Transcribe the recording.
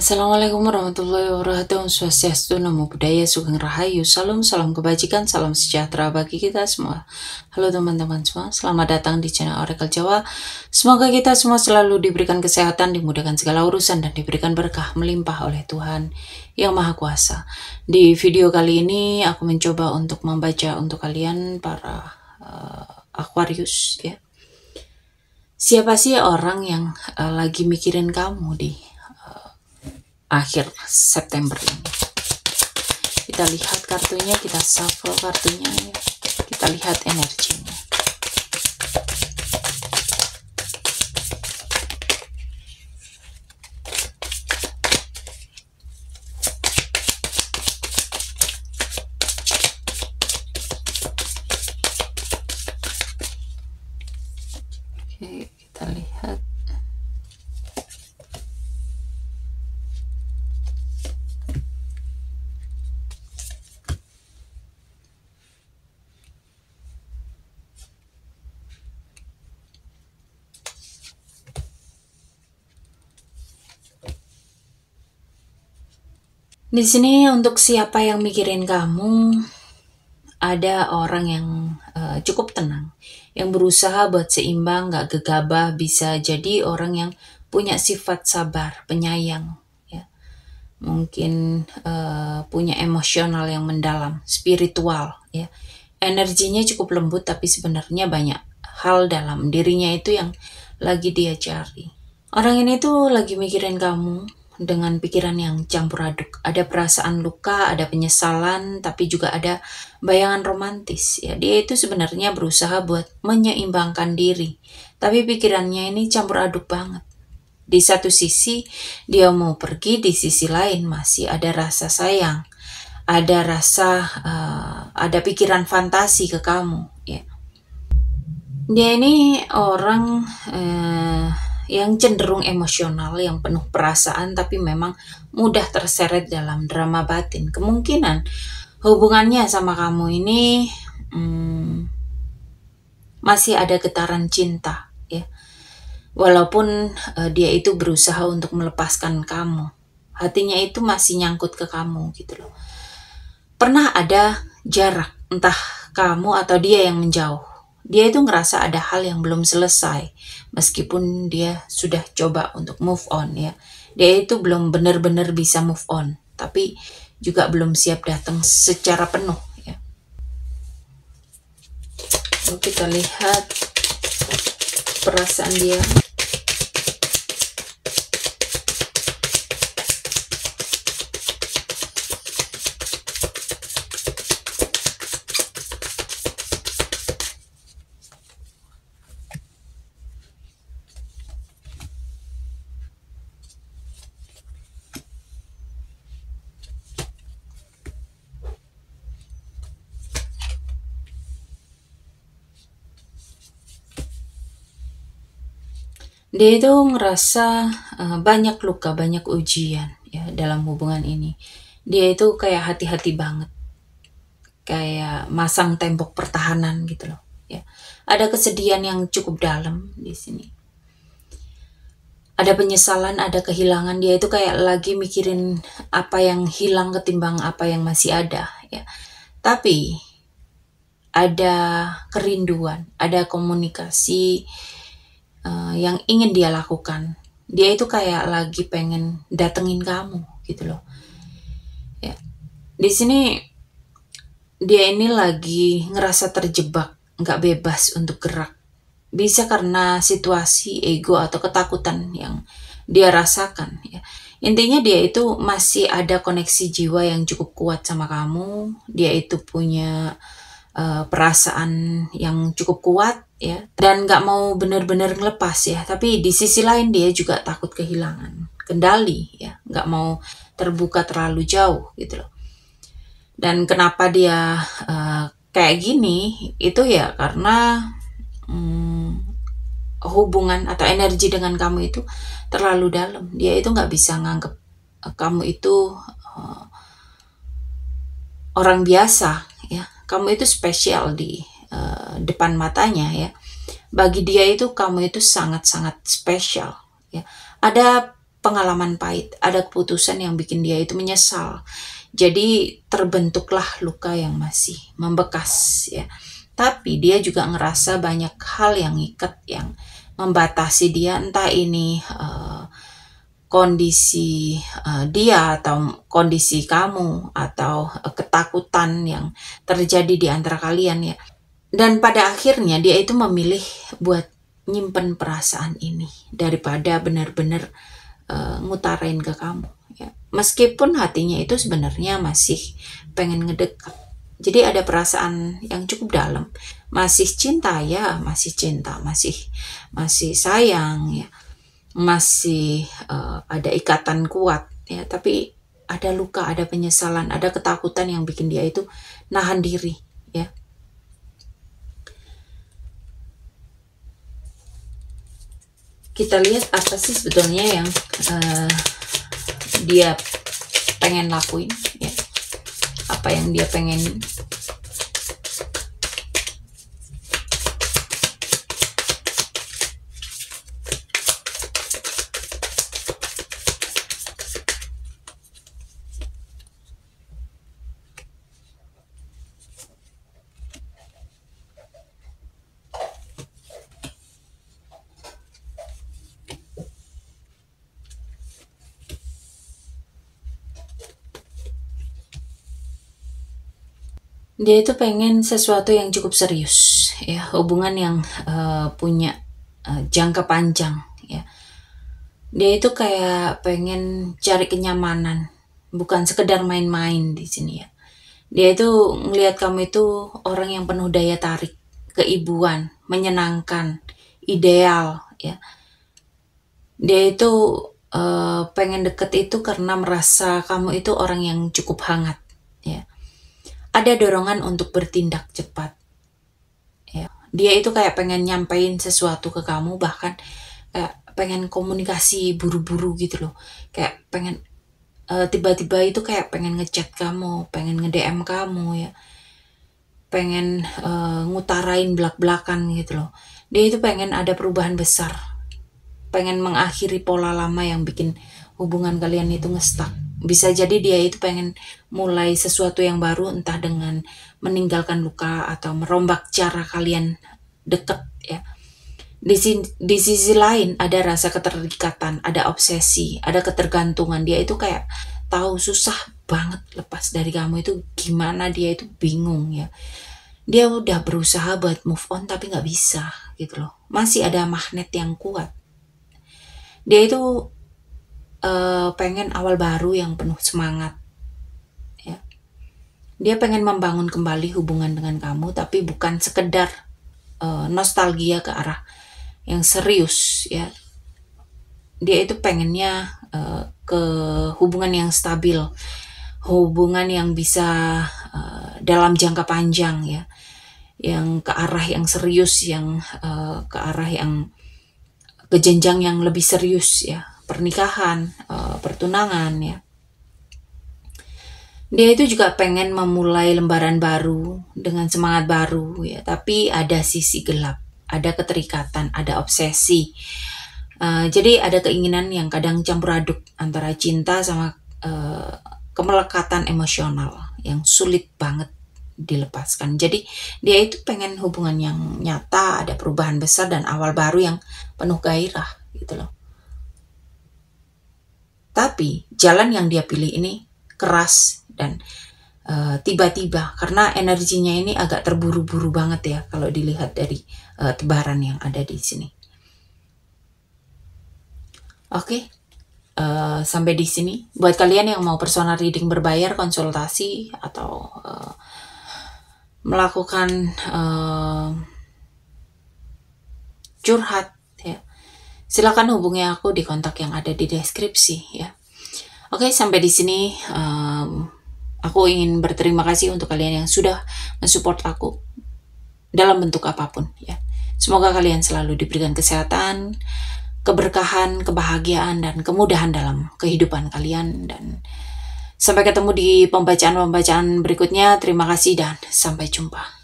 Assalamualaikum warahmatullahi wabarakatuh. Swastiastu, namo buddhaya, sugeng rahayu, salam kebajikan, salam sejahtera bagi kita semua. Halo teman-teman semua, selamat datang di channel Oracle Jawa. Semoga kita semua selalu diberikan kesehatan, dimudahkan segala urusan, dan diberikan berkah melimpah oleh Tuhan Yang Maha Kuasa. Di video kali ini aku mencoba untuk membaca untuk kalian para Aquarius ya. Siapa sih orang yang lagi mikirin kamu di akhir September ini? Kita lihat kartunya, kita shuffle kartunya ya. Kita lihat energinya. Oke, kita lihat. Di sini untuk siapa yang mikirin kamu, ada orang yang cukup tenang, yang berusaha buat seimbang, gak gegabah, bisa jadi orang yang punya sifat sabar, penyayang, ya. Mungkin punya emosional yang mendalam, spiritual, ya. Energinya cukup lembut, tapi sebenarnya banyak hal dalam dirinya itu yang lagi dia cari. Orang ini tuh lagi mikirin kamu dengan pikiran yang campur aduk. Ada perasaan luka, ada penyesalan, tapi juga ada bayangan romantis. Ya, dia itu sebenarnya berusaha buat menyeimbangkan diri, tapi pikirannya ini campur aduk banget. Di satu sisi dia mau pergi, di sisi lain masih ada rasa sayang, ada rasa, ada pikiran fantasi ke kamu. Ya. Dia ini orang yang cenderung emosional, yang penuh perasaan, tapi memang mudah terseret dalam drama batin. Kemungkinan hubungannya sama kamu ini masih ada getaran cinta, ya. Walaupun dia itu berusaha untuk melepaskan kamu, hatinya itu masih nyangkut ke kamu gitu loh. Pernah ada jarak, entah kamu atau dia yang menjauh. Dia itu ngerasa ada hal yang belum selesai, meskipun dia sudah coba untuk move on ya. Dia itu belum benar-benar bisa move on, tapi juga belum siap datang secara penuh ya. Lalu kita lihat perasaan dia. Dia itu ngerasa banyak luka, banyak ujian ya dalam hubungan ini. Dia itu kayak hati-hati banget, kayak masang tembok pertahanan gitu loh. Ya, ada kesedihan yang cukup dalam di sini. Ada penyesalan, ada kehilangan. Dia itu kayak lagi mikirin apa yang hilang ketimbang apa yang masih ada. Ya, tapi ada kerinduan, ada komunikasi yang ingin dia lakukan. Dia itu kayak lagi pengen datengin kamu gitu loh. Ya. Di sini dia ini lagi ngerasa terjebak, nggak bebas untuk gerak. Bisa karena situasi, ego, atau ketakutan yang dia rasakan. Ya. Intinya dia itu masih ada koneksi jiwa yang cukup kuat sama kamu. Dia itu punya perasaan yang cukup kuat ya, dan nggak mau benar-benar ngelepas ya. Tapi di sisi lain dia juga takut kehilangan kendali ya, nggak mau terbuka terlalu jauh gitu loh. Dan kenapa dia kayak gini itu ya karena hubungan atau energi dengan kamu itu terlalu dalam. Dia itu nggak bisa nganggep kamu itu orang biasa ya. Kamu itu spesial di depan matanya ya. Bagi dia itu kamu itu sangat-sangat spesial ya. Ada pengalaman pahit, ada keputusan yang bikin dia itu menyesal. Jadi terbentuklah luka yang masih membekas ya. Tapi dia juga ngerasa banyak hal yang ngikat, yang membatasi dia, entah ini kondisi dia atau kondisi kamu atau ketakutan yang terjadi di antara kalian ya. Dan pada akhirnya dia itu memilih buat nyimpen perasaan ini daripada benar-benar ngutarain ke kamu ya. Meskipun hatinya itu sebenarnya masih pengen ngedekat. Jadi ada perasaan yang cukup dalam. Masih cinta ya, masih cinta, masih sayang ya. Masih ada ikatan kuat ya, tapi ada luka, ada penyesalan, ada ketakutan yang bikin dia itu nahan diri ya. Kita lihat apa sih sebetulnya yang dia pengen lakuin ya, apa yang dia pengen. Dia itu pengen sesuatu yang cukup serius ya, hubungan yang punya jangka panjang ya. Dia itu kayak pengen cari kenyamanan, bukan sekedar main-main di sini ya. Dia itu ngelihat kamu itu orang yang penuh daya tarik, keibuan, menyenangkan, ideal ya. Dia itu pengen deket itu karena merasa kamu itu orang yang cukup hangat ya. Ada dorongan untuk bertindak cepat ya. Dia itu kayak pengen nyampein sesuatu ke kamu, bahkan kayak pengen komunikasi buru-buru gitu loh. Kayak pengen tiba-tiba itu kayak pengen ngechat kamu, pengen nge-DM kamu ya. Pengen ngutarain belak-belakan gitu loh. Dia itu pengen ada perubahan besar. Pengen mengakhiri pola lama yang bikin hubungan kalian itu ngestak. Bisa jadi dia itu pengen mulai sesuatu yang baru, entah dengan meninggalkan luka atau merombak cara kalian deket ya. Di sisi lain ada rasa keterikatan, ada obsesi, ada ketergantungan. Dia itu kayak tahu susah banget lepas dari kamu itu gimana, dia itu bingung ya. Dia udah berusaha buat move on tapi nggak bisa gitu loh. Masih ada magnet yang kuat. Dia itu pengen awal baru yang penuh semangat ya. Dia pengen membangun kembali hubungan dengan kamu, tapi bukan sekedar nostalgia ke arah yang serius ya. Dia itu pengennya ke hubungan yang stabil, hubungan yang bisa dalam jangka panjang ya, yang ke arah yang serius, yang ke arah yang ke jenjang yang lebih serius ya, pernikahan, pertunangan ya. Dia itu juga pengen memulai lembaran baru dengan semangat baru ya, tapi ada sisi gelap, ada keterikatan, ada obsesi. Jadi ada keinginan yang kadang campur aduk antara cinta sama kemelekatan emosional yang sulit banget dilepaskan. Jadi dia itu pengen hubungan yang nyata, ada perubahan besar dan awal baru yang penuh gairah gitu loh. Tapi jalan yang dia pilih ini keras dan tiba-tiba, karena energinya ini agak terburu-buru banget ya kalau dilihat dari tebaran yang ada di sini. Oke, sampai di sini. Buat kalian yang mau personal reading berbayar, konsultasi atau melakukan curhat ya, silakan hubungi aku di kontak yang ada di deskripsi ya. Oke, sampai di sini aku ingin berterima kasih untuk kalian yang sudah mensupport aku dalam bentuk apapun ya. Semoga kalian selalu diberikan kesehatan, keberkahan, kebahagiaan, dan kemudahan dalam kehidupan kalian. Dan sampai ketemu di pembacaan-pembacaan berikutnya. Terima kasih dan sampai jumpa.